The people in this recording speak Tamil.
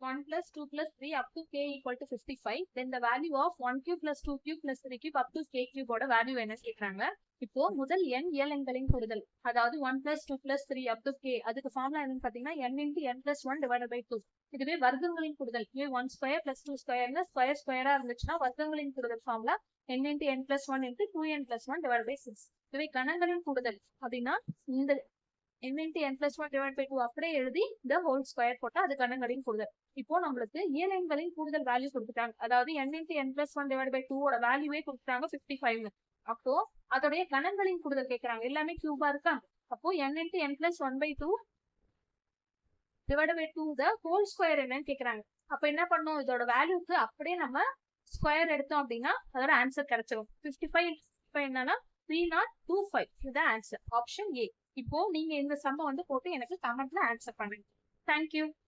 1 plus 2 plus 3 up to k equal to 55. Then the value of 1 cube plus 2 cube plus 3 cube up to k cube ஓட வேல்யூ என்ன கேக்குறாங்க. இப்போ முதல் n இயலெண்களின் கூடுதல், அதாவது 1 plus 2 plus 3 up to k, அதுக்கு ஃபார்முலா என்னன்னு பாத்தீங்கன்னா n into n plus 1 divided by 2. இதுவே வர்க்கங்களின் கூடுதல், இதுவே 1 square plus 2 square ஸ்கொயர் ஸ்கொயரா இருந்துச்சுன்னா வர்க்கங்களின் கூடுதல் formula n into n plus 1 into 2n plus 1 divided by 6. இதுவே கணங்களின் கூடுதல் அப்படின்னா இந்த n into n plus 1 divided by 2 அப்படியே எழுதி இந்த ஹோல் ஸ்கொயர் போட்டா அது கணங்களின் கூடுதல். இப்போ நம்மளுக்கு இயலெண்களின் கூடுதல் வேல்யூ கொடுத்துட்டாங்க, அதாவது n into n plus 1 divided by 2 ஓட வேல்யூவே கொடுத்துட்டாங்க 55. அப்போ அதோடைய கணங்களின் கூடுதல் கேட்கறாங்க, எல்லாமே கியூபா இருக்கா. அப்போ n into n plus 1 by 2 divided by 2 the whole square என்னன்னு கேக்குறாங்க. அப்ப என்ன பண்ணும், இதோட வேல்யூக்கு அப்படியே நம்ம ஸ்கொயர் எடுத்தோம் அப்படின்னா அதோட ஆன்சர் கிடைச்சிடும். 55 என்னன்னா 3025. இதுதான் ஆன்சர், ஆப்ஷன் ஏ. இப்போ நீங்க இந்த சம்ம வந்து போட்டு எனக்கு கமெண்ட்ல ஆன்சர் பண்ணுங்க. தேங்க்யூ.